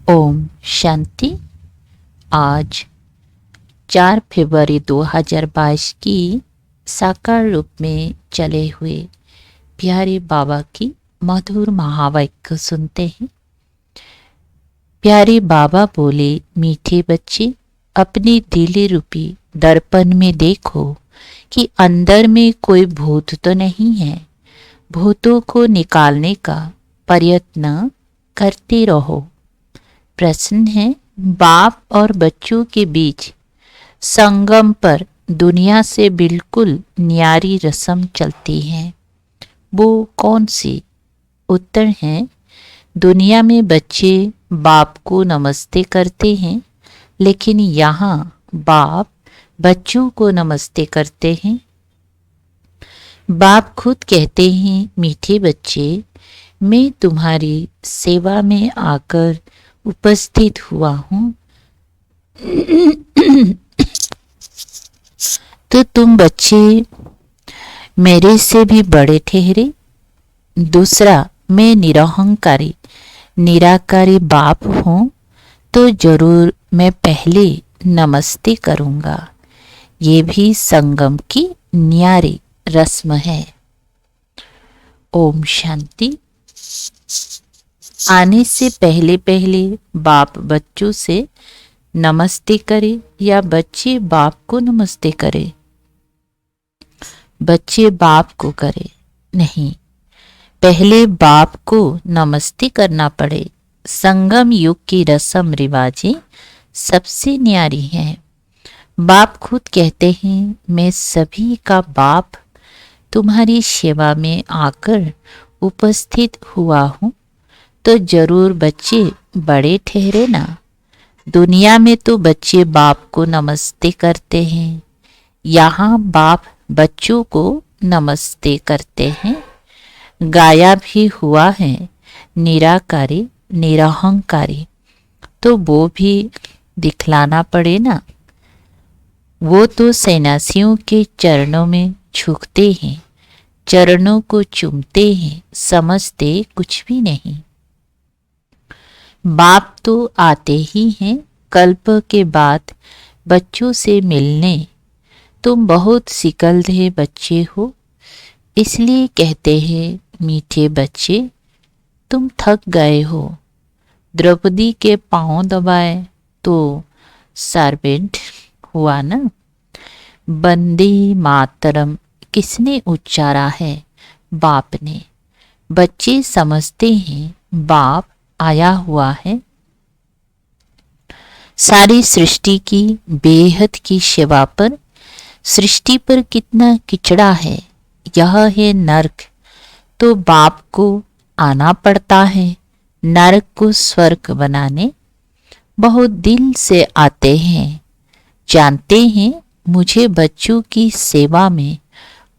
ओम शांति। आज 4 फरवरी 2022 की साकार रूप में चले हुए प्यारे बाबा की मधुर महावाक्य सुनते हैं। प्यारे बाबा बोले, मीठे बच्चे, अपने दिल रूपी दर्पण में देखो कि अंदर में कोई भूत तो नहीं है। भूतों को निकालने का प्रयत्न करते रहो। प्रश्न है, बाप और बच्चों के बीच संगम पर दुनिया से बिल्कुल न्यारी रस्म चलती है, वो कौन सी? उत्तर है, दुनिया में बच्चे बाप को नमस्ते करते हैं, लेकिन यहाँ बाप बच्चों को नमस्ते करते हैं। बाप खुद कहते हैं, मीठे बच्चे, मैं तुम्हारी सेवा में आकर उपस्थित हुआ हूँ, तो तुम बच्चे मेरे से भी बड़े ठहरे। दूसरा, मैं निरहंकारी निराकारी बाप हूँ, तो जरूर मैं पहले नमस्ते करूँगा। ये भी संगम की न्यारी रस्म है। ओम शांति। आने से पहले पहले बाप बच्चों से नमस्ते करे या बच्चे बाप को नमस्ते करे? बच्चे बाप को करे? नहीं, पहले बाप को नमस्ते करना पड़े। संगम युग की रस्म रिवाजें सबसे न्यारी हैं। बाप खुद कहते हैं, मैं सभी का बाप तुम्हारी सेवा में आकर उपस्थित हुआ हूँ, तो जरूर बच्चे बड़े ठहरे ना। दुनिया में तो बच्चे बाप को नमस्ते करते हैं, यहाँ बाप बच्चों को नमस्ते करते हैं। गाया भी हुआ है निराकारी निरहंकारी, तो वो भी दिखलाना पड़े ना। वो तो सन्यासियों के चरणों में झुकते हैं, चरणों को चूमते हैं, समझते कुछ भी नहीं। बाप तो आते ही हैं कल्प के बाद बच्चों से मिलने। तुम बहुत सिकलधे बच्चे हो, इसलिए कहते हैं, मीठे बच्चे, तुम थक गए हो। द्रौपदी के पांव दबाए तो सर्वेंट हुआ ना। वंदे मातरम किसने उच्चारा है? बाप ने। बच्चे समझते हैं बाप आया हुआ है। सारी सृष्टि की बेहद की सेवा पर, सृष्टि पर कितना किचड़ा है। यह है नर्क, तो बाप को आना पड़ता है नरक को स्वर्ग बनाने। बहुत दिल से आते हैं, जानते हैं मुझे बच्चों की सेवा में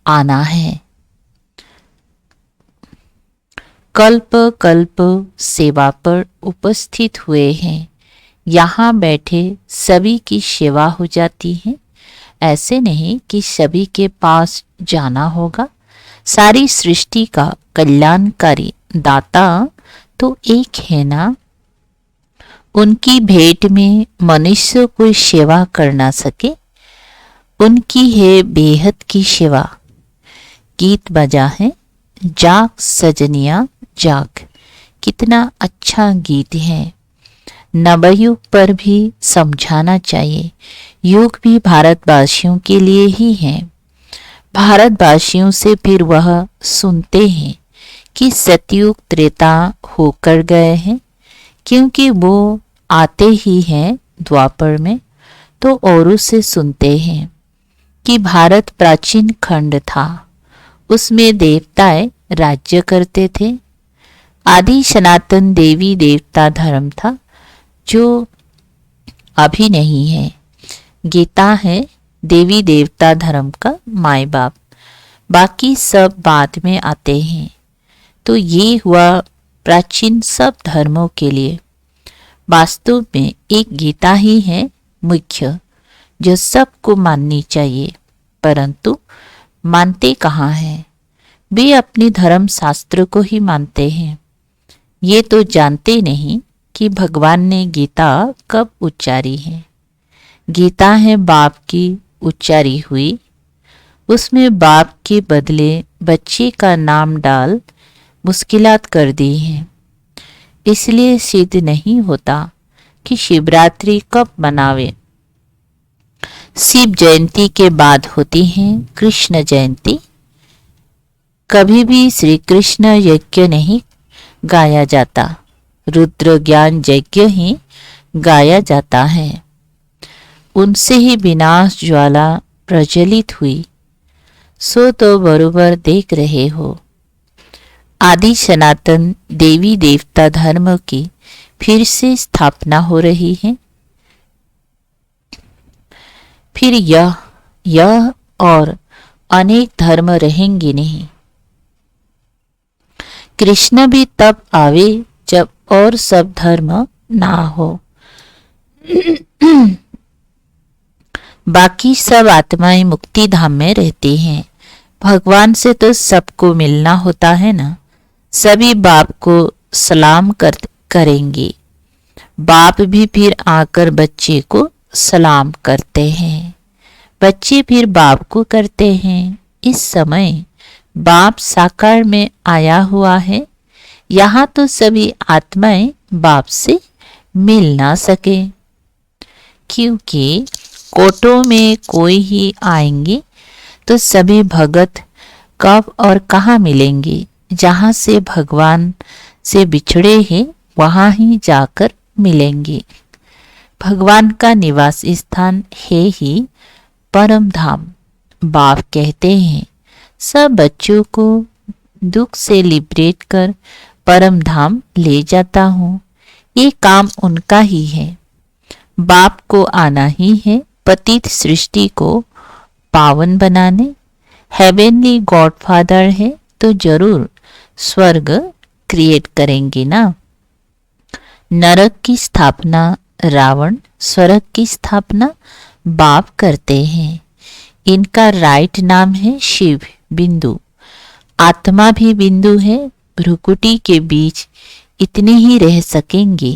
आना है। कल्प कल्प सेवा पर उपस्थित हुए हैं, यहाँ बैठे सभी की सेवा हो जाती है। ऐसे नहीं कि सभी के पास जाना होगा। सारी सृष्टि का कल्याणकारी दाता तो एक है ना। उनकी भेंट में मनुष्य कोई सेवा कर ना सके, उनकी है बेहद की सेवा। गीत बजा है, जाग सजनिया जाग, कितना अच्छा गीत है। नवयुग पर भी समझाना चाहिए, युग भी भारतवासियों के लिए ही है। भारतवासियों से फिर वह सुनते हैं कि सतयुग त्रेता होकर गए हैं, क्योंकि वो आते ही हैं द्वापर में। तो औरों से सुनते हैं कि भारत प्राचीन खंड था, उसमें देवताएं राज्य करते थे। आदि सनातन देवी देवता धर्म था, जो अभी नहीं है। गीता है देवी देवता धर्म का माय बाप, बाकी सब बाद में आते हैं। तो ये हुआ प्राचीन सब धर्मों के लिए। वास्तव में एक गीता ही है मुख्य, जो सबको माननी चाहिए, परंतु मानते कहाँ हैं? वे अपने धर्म शास्त्र को ही मानते हैं। ये तो जानते नहीं कि भगवान ने गीता कब उच्चारी है। गीता है बाप की उच्चारी हुई। उसमें बाप के बदले बच्चे का नाम डाल मुश्किलात कर दी हैं। इसलिए सिद्ध नहीं होता कि शिवरात्रि कब मनावे। शिव जयंती के बाद होती है कृष्ण जयंती। कभी भी श्री कृष्ण यज्ञ नहीं गाया जाता, रुद्र ज्ञान यज्ञ ही गाया जाता है। उनसे ही विनाश ज्वाला प्रज्वलित हुई। सो तो बरोबर देख रहे हो। आदि सनातन देवी देवता धर्म की फिर से स्थापना हो रही है। फिर यह और अनेक धर्म रहेंगे नहीं। कृष्ण भी तब आवे जब और सब धर्म ना हो। बाकी सब आत्माएं मुक्ति धाम में रहती हैं। भगवान से तो सबको मिलना होता है ना। सभी बाप को सलाम करेंगे। बाप भी फिर आकर बच्चे को सलाम करते हैं। बच्चे फिर बाप को करते हैं। इस समय बाप साकार में आया हुआ है। यहाँ तो सभी आत्माएं बाप से मिल ना सके, क्योंकि कोटों में कोई ही आएंगे तो सभी भगत कब और कहाँ मिलेंगे। जहाँ से भगवान से बिछड़े हैं वहाँ ही जाकर मिलेंगे। भगवान का निवास स्थान है ही परम धाम। बाप कहते हैं सब बच्चों को दुख से लिबरेट कर परम धाम ले जाता हूँ। ये काम उनका ही है। बाप को आना ही है पतित सृष्टि को पावन बनाने। हेवेनली गॉडफादर है तो जरूर स्वर्ग क्रिएट करेंगे ना। नरक की स्थापना रावण, स्वर्ग की स्थापना बाप करते हैं। इनका राइट नाम है शिव बिंदु। आत्मा भी बिंदु है। भ्रुकुटी के बीच इतने ही रह सकेंगे।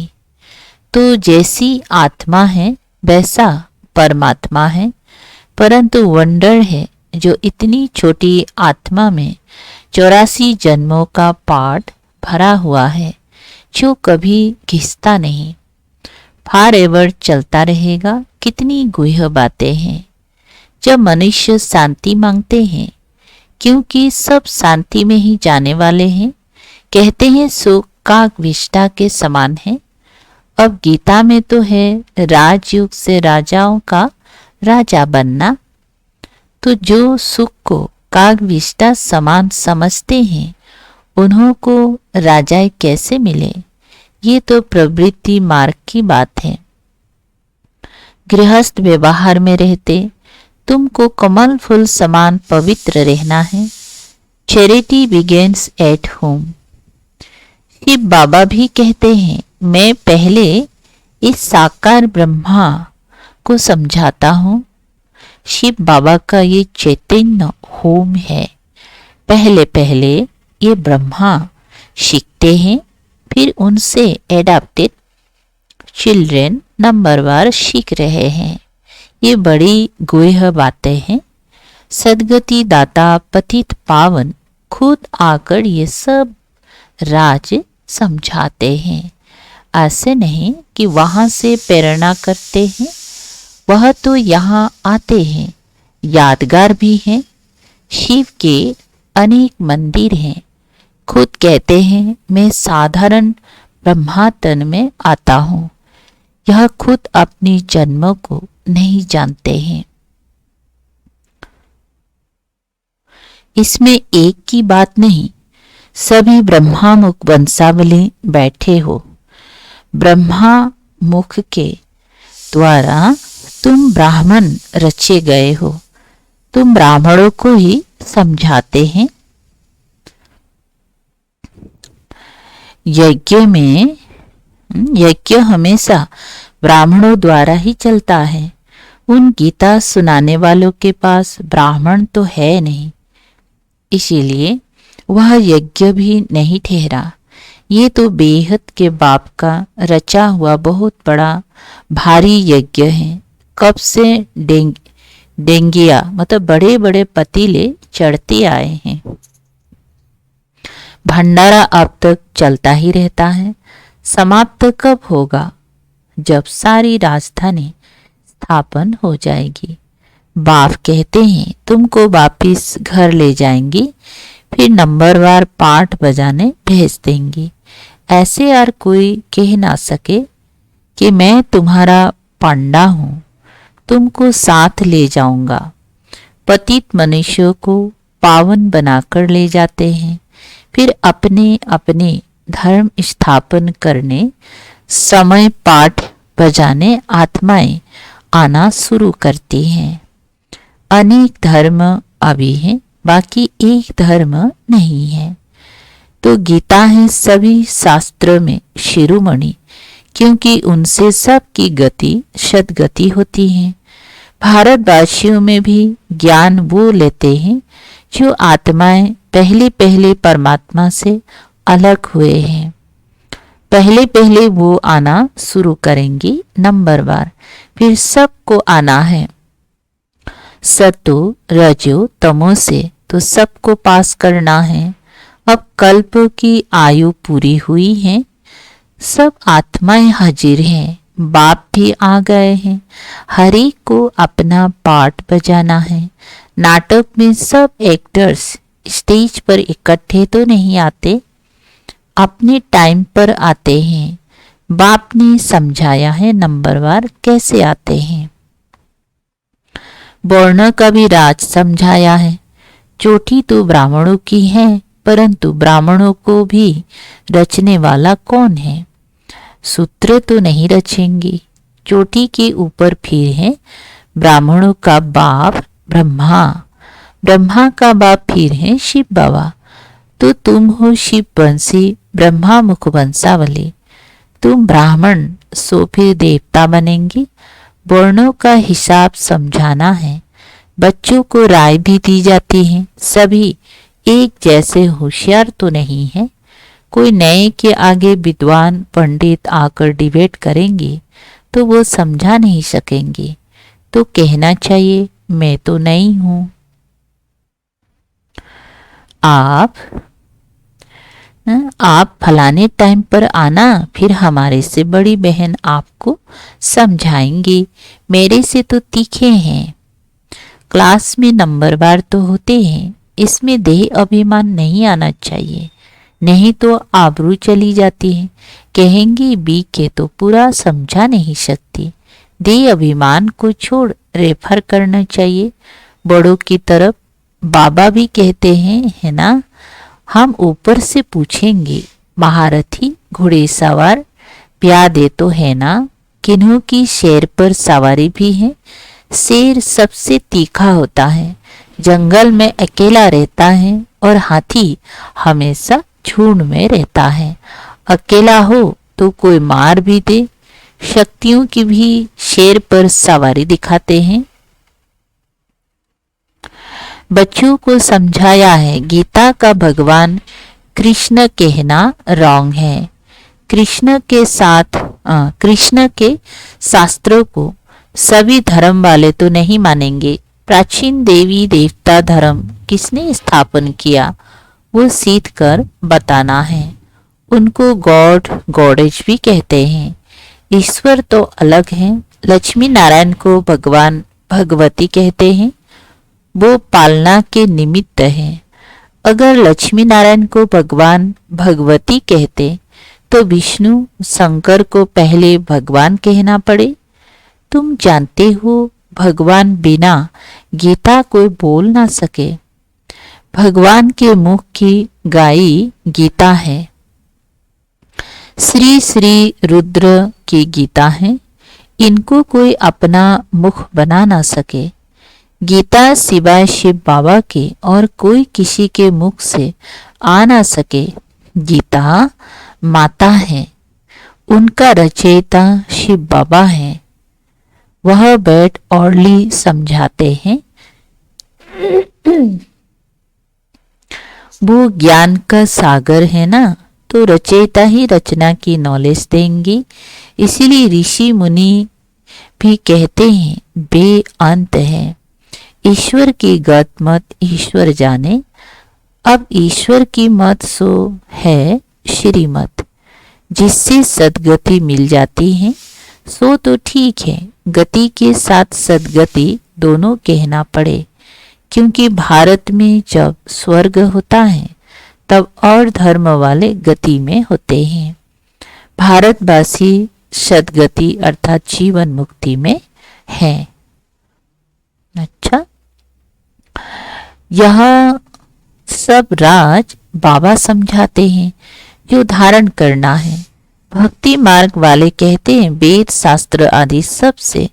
तो जैसी आत्मा है वैसा परमात्मा है। परंतु वंडर है जो इतनी छोटी आत्मा में 84 जन्मों का पाठ भरा हुआ है, जो कभी घिसता नहीं, फॉर एवर चलता रहेगा। कितनी गुह्य बातें हैं। जब मनुष्य शांति मांगते हैं, क्योंकि सब शांति में ही जाने वाले हैं, कहते हैं सुख काकविष्टा के समान है। अब गीता में तो है राजयुग से राजाओं का राजा बनना। तो जो सुख को काकविष्टा समान समझते हैं, उन्हों को राजाएं कैसे मिले। ये तो प्रवृत्ति मार्ग की बात है। गृहस्थ व्यवहार में रहते तुमको कमल फूल समान पवित्र रहना है। Charity begins at home. Shiv Baba भी कहते हैं मैं पहले इस साकार ब्रह्मा को समझाता हूँ। शिव बाबा का ये चैतन्य होम है। पहले पहले ये ब्रह्मा सीखते हैं, फिर उनसे एडाप्टेड चिल्ड्रेन नंबरवार सीख रहे हैं। ये बड़ी गुह्य बातें हैं। सदगति दाता पतित पावन खुद आकर ये सब राज समझाते हैं। ऐसे नहीं कि वहाँ से प्रेरणा करते हैं, वह तो यहाँ आते हैं। यादगार भी हैं। शिव के अनेक मंदिर हैं। खुद कहते हैं मैं साधारण ब्रह्मातन में आता हूँ। यह खुद अपनी जन्म को नहीं जानते हैं। इसमें एक की बात नहीं, सभी ब्रह्मा मुख वंशावली बैठे हो। ब्रह्मा मुख के द्वारा तुम ब्राह्मण रचे गए हो। तुम ब्राह्मणों को ही समझाते हैं। यज्ञ हमेशा ब्राह्मणों द्वारा ही चलता है। उन गीता सुनाने वालों के पास ब्राह्मण तो है नहीं, इसीलिए वह यज्ञ भी नहीं ठहरा। ये तो बेहद के बाप का रचा हुआ बहुत बड़ा भारी यज्ञ है। कब से डेंगिया मतलब बड़े बड़े पतीले चढ़ते आए हैं। भंडारा अब तक चलता ही रहता है। समाप्त कब होगा? जब सारी राजधानी स्थापन हो जाएगी। बाप कहते हैं तुमको वापिस घर ले जाएंगी, फिर नंबरवार पाठ बजाने भेज देंगी। ऐसे यार कोई कह ना सके कि मैं तुम्हारा पांडा हूं, तुमको साथ ले जाऊंगा। पतित मनुष्यों को पावन बनाकर ले जाते हैं, फिर अपने अपने धर्म स्थापन करने समय पाठ बजाने आत्माएं आना शुरू करती हैं। अनेक धर्म अभी हैं, बाकी एक धर्म नहीं है। तो गीता है सभी शास्त्र में शिरोमणि, क्योंकि उनसे सबकी गति सद्गति होती है। भारतवासियों में भी ज्ञान वो लेते हैं जो आत्माएं पहले पहले परमात्मा से अलग हुए हैं। पहले पहले वो आना शुरू करेंगी नंबरवार, फिर सबको आना है। सतो रजो तमो से तो सबको पास करना है। अब कल्प की आयु पूरी हुई है, सब आत्माएं हाजिर हैं, बाप भी आ गए हैं। हर एक को अपना पार्ट बजाना है। नाटक में सब एक्टर्स स्टेज पर इकट्ठे तो नहीं आते, अपने टाइम पर आते हैं। बाप ने समझाया है नंबरवार कैसे आते हैं। वर्ण का भी राज समझाया है। चोटी तो ब्राह्मणों की है, परंतु ब्राह्मणों को भी रचने वाला कौन है? सूत्र तो नहीं रचेंगी। चोटी के ऊपर फिर है ब्राह्मणों का बाप ब्रह्मा, ब्रह्मा का बाप फिर है शिव बाबा। तो तुम हो शिव वंशी ब्रह्मा मुख वंशावली, तुम ब्राह्मण सो फिर देवता बनेंगी। वर्णों का हिसाब समझाना है। बच्चों को राय भी दी जाती है। सभी एक जैसे होशियार तो नहीं है। कोई नए के आगे विद्वान पंडित आकर डिबेट करेंगे तो वो समझा नहीं सकेंगे, तो कहना चाहिए मैं तो नहीं हूं। आप फलाने टाइम पर आना, फिर हमारे से बड़ी बहन आपको समझाएंगी। मेरे से तो तीखे हैं। क्लास में नंबरवार तो होते हैं, इसमें देह अभिमान नहीं आना चाहिए, नहीं तो आबरू चली जाती है। कहेंगी बी के तो पूरा समझा नहीं सकती। देह अभिमान को छोड़ रेफर करना चाहिए बड़ों की तरफ। बाबा भी कहते हैं है ना, हम ऊपर से पूछेंगे महारथी घोड़े सवार प्यादे तो है ना, किन्हों की शेर पर सवारी भी है। शेर सबसे तीखा होता है, जंगल में अकेला रहता है और हाथी हमेशा झुंड में रहता है। अकेला हो तो कोई मार भी दे। शक्तियों की भी शेर पर सवारी दिखाते हैं। बच्चों को समझाया है गीता का भगवान कृष्ण कहना रॉन्ग है। कृष्ण के शास्त्रों को सभी धर्म वाले तो नहीं मानेंगे। प्राचीन देवी देवता धर्म किसने स्थापन किया वो सीध कर बताना है। उनको गॉड गॉडेज भी कहते हैं। ईश्वर तो अलग हैं। लक्ष्मी नारायण को भगवान भगवती कहते हैं, वो पालना के निमित्त है। अगर लक्ष्मी नारायण को भगवान भगवती कहते तो विष्णु शंकर को पहले भगवान कहना पड़े। तुम जानते हो भगवान बिना गीता को बोल ना सके। भगवान के मुख की गाई गीता है। श्री श्री रुद्र की गीता है। इनको कोई अपना मुख बना ना सके। गीता सिवाय शिव बाबा के और कोई किसी के मुख से आ ना सके। गीता माता है, उनका रचयिता शिव बाबा है। वह बैठ औरली समझाते हैं। वो ज्ञान का सागर है ना, तो रचयिता ही रचना की नॉलेज देंगे। इसीलिए ऋषि मुनि भी कहते हैं बेअंत है। ईश्वर की गत मत ईश्वर जाने। अब ईश्वर की मत सो है श्रीमत, जिससे सदगति मिल जाती है सो तो ठीक है। गति के साथ सदगति दोनों कहना पड़े, क्योंकि भारत में जब स्वर्ग होता है तब और धर्म वाले गति में होते हैं। भारतवासी सदगति अर्थात जीवन मुक्ति में है। अच्छा, यह सब राज बाबा समझाते हैं जो धारण करना है। भक्ति मार्ग वाले कहते हैं वेद शास्त्र आदि सब से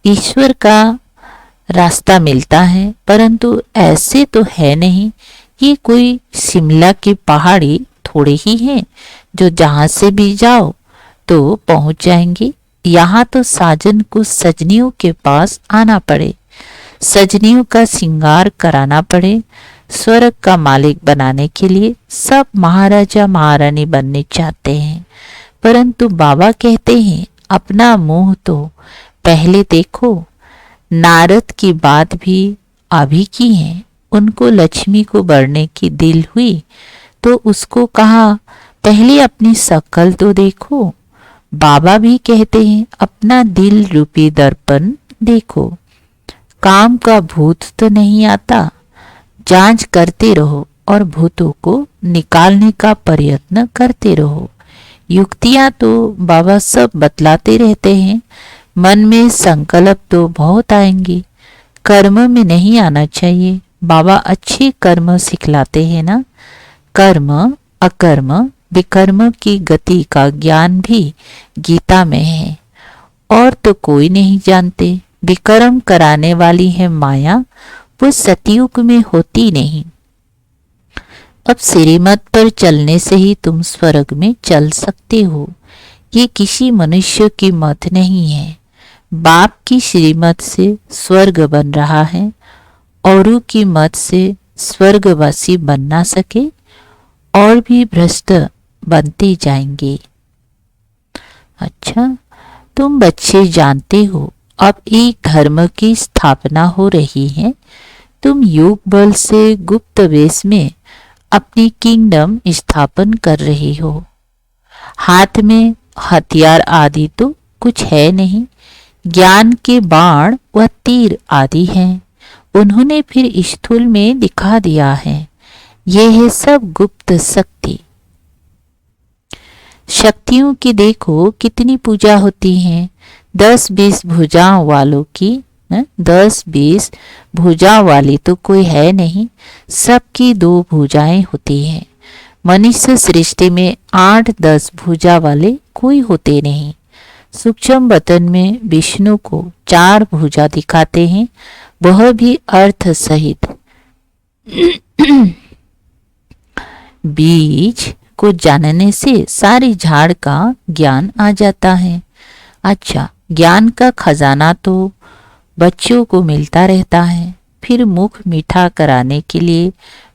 ईश्वर का रास्ता मिलता है, परंतु ऐसे तो है नहीं। ये कोई शिमला की पहाड़ी थोड़े ही हैं जो जहां से भी जाओ तो पहुंच जाएंगे। यहाँ तो साजन को सजनियों के पास आना पड़े, सजनियों का श्रृंगार कराना पड़े। स्वर्ग का मालिक बनाने के लिए सब महाराजा महारानी बनने चाहते हैं, परंतु बाबा कहते हैं अपना मुंह तो पहले देखो। नारद की बात भी अभी की है। उनको लक्ष्मी को बढ़ने की दिल हुई तो उसको कहा पहले अपनी शक्ल तो देखो। बाबा भी कहते हैं अपना दिल रूपी दर्पण देखो। काम का भूत तो नहीं आता, जांच करते रहो और भूतों को निकालने का प्रयत्न करते रहो। युक्तियां तो बाबा सब बतलाते रहते हैं, मन में संकल्प तो बहुत आएंगी, कर्म में नहीं आना चाहिए। बाबा अच्छे कर्म सिखलाते हैं ना। कर्म अकर्म विकर्म की गति का ज्ञान भी गीता में है, और तो कोई नहीं जानते। विकर्म कराने वाली है माया, वो सतयुग में होती नहीं। अब श्रीमत पर चलने से ही तुम स्वर्ग में चल सकते हो। ये किसी मनुष्य की मत नहीं है। बाप की श्रीमत से स्वर्ग बन रहा है, औरों की मत से स्वर्गवासी बन ना सके और भी भ्रष्ट बनते जाएंगे। अच्छा, तुम बच्चे जानते हो अब एक धर्म की स्थापना हो रही है। तुम योग बल से गुप्त वेश में अपनी किंगडम स्थापन कर रही हो। हाथ में हथियार आदि तो कुछ है नहीं, ज्ञान के बाण व तीर आदि हैं। उन्होंने फिर स्थूल में दिखा दिया है। ये है सब गुप्त शक्ति। शक्तियों की देखो कितनी पूजा होती है। 10-20 भुजाओं वालों की 10-20 भुजा वाली तो कोई है नहीं, सबकी 2 भुजाएं होती हैं। मनुष्य सृष्टि में 8-10 भुजा वाले कोई होते नहीं। सूक्ष्म वतन में विष्णु को 4 भुजा दिखाते हैं, वह भी अर्थ सहित। बीज को जानने से सारी झाड़ का ज्ञान आ जाता है। अच्छा, ज्ञान का खजाना तो बच्चों को मिलता रहता है। फिर मुख मीठा कराने के लिए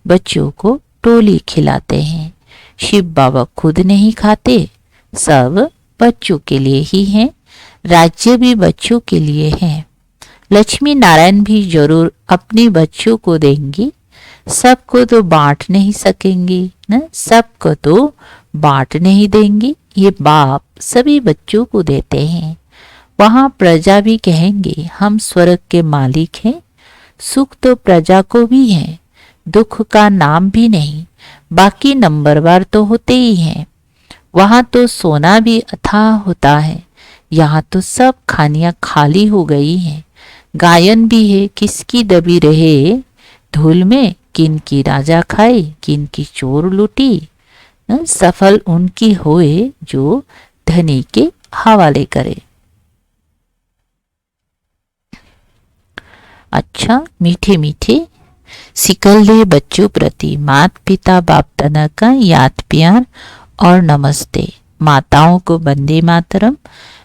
बच्चों को टोली खिलाते हैं। शिव बाबा खुद नहीं खाते, सब बच्चों के लिए ही है। राज्य भी बच्चों के लिए है। लक्ष्मी नारायण भी जरूर अपने बच्चों को देंगी। सबको तो बांट नहीं सकेंगी न, सबको तो बांट नहीं देंगी। ये बाप सभी बच्चों को देते हैं। वहां प्रजा भी कहेंगे हम स्वर्ग के मालिक हैं। सुख तो प्रजा को भी है, दुख का नाम भी नहीं। बाकी नंबरवार तो होते ही हैं। वहां तो सोना भी अथाह होता है, यहाँ तो सब खानियां खाली हो गई हैं। गायन भी है किसकी दबी रहे धूल में, किन की राजा खाए किन की चोर लूटी। सफल उनकी होए जो धनी के हवाले करे। अच्छा, मीठे मीठे सिकल दे बच्चों प्रति मात पिता बाप दादा का याद प्यार और नमस्ते। माताओं को वंदे मातरम,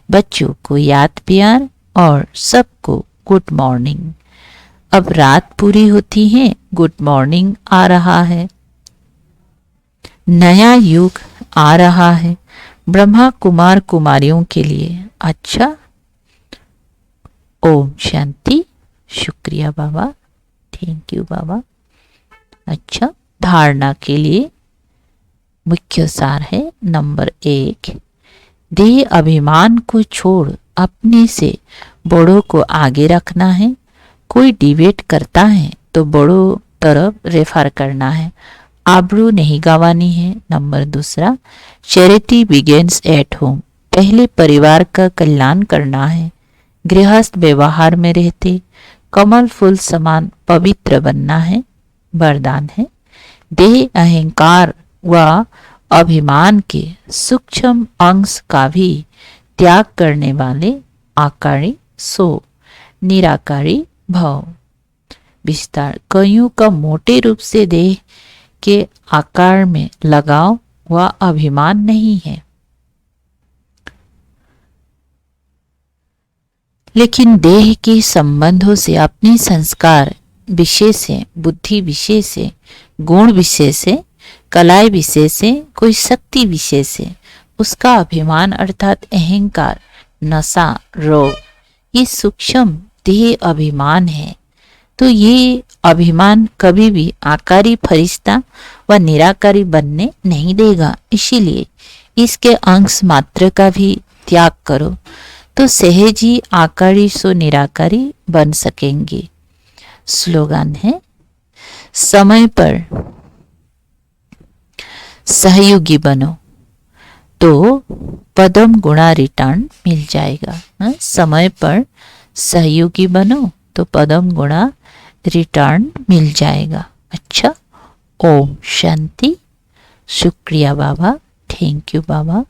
बच्चों को याद प्यार और सबको गुड मॉर्निंग। अब रात पूरी होती है, गुड मॉर्निंग आ रहा है। नया युग आ रहा है ब्रह्मा कुमार कुमारियों के लिए। अच्छा, ओम शांति। शुक्रिया बाबा, थैंक यू बाबा। अच्छा, धारणा के लिए मुख्य सार है नंबर 1, देह अभिमान को छोड़ अपने से बड़ों को आगे रखना है। कोई डिबेट करता है तो बड़ों तरफ रेफर करना है, आबरू नहीं गंवानी है। Number 2, charity begins at home, पहले परिवार का कल्याण करना है। गृहस्थ व्यवहार में रहते कमल फूल समान पवित्र बनना है। वरदान है, देह अहंकार व अभिमान के सूक्ष्म अंश का भी त्याग करने वाले आकारी सो निराकारी भव। विस्तार, कईयों का मोटे रूप से देह के आकार में लगाव व अभिमान नहीं है, लेकिन देह के संबंधों से अपने संस्कार विषय से, बुद्धि विषय से, गुण विषय से, कलाएं विषय से, कोई शक्ति विषय से उसका अभिमान अर्थात अहंकार, नशा, रोग, ये सूक्ष्म देह अभिमान है। तो ये अभिमान कभी भी आकारी फरिश्ता व निराकारी बनने नहीं देगा। इसीलिए इसके अंश मात्र का भी त्याग करो तो सहज ही आकारी सो निराकारी बन सकेंगे। स्लोगन है, समय पर सहयोगी बनो तो पदम गुणा रिटर्न मिल जाएगा। समय पर सहयोगी बनो तो पदम गुणा रिटर्न मिल जाएगा। अच्छा, ओम शांति। शुक्रिया बाबा, थैंक यू बाबा।